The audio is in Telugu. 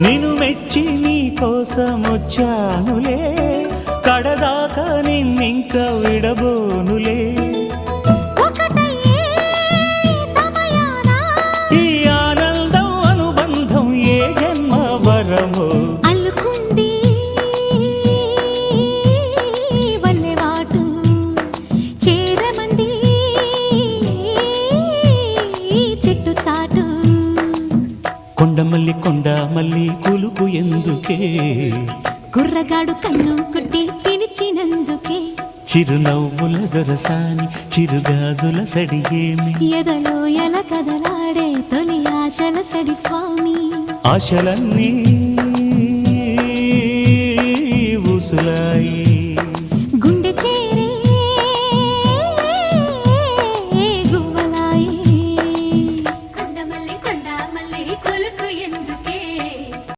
నిన్ను మెచ్చి నీ కోసం వచ్చానులే, కడదాకా నిన్నింక విడబోనులే. ఈ ఆనందం అనుబంధం ఏ జన్మ వరమో అల్లుకుంది వల్లెవాటు చేరమంది చెట్టు చాటు. కొండమల్లి కొండమల్లి కులుకు ఎందుకే, కుర్రగాడు కన్ను కుట్టి పిలిచినందుకే. చిరునవ్వుల దొరసాని చిరుగాజుల సడిగేమి, ఎదలో ఎల కదలాడే తొలి ఆశల సడి స్వామి. ఆశలన్నీ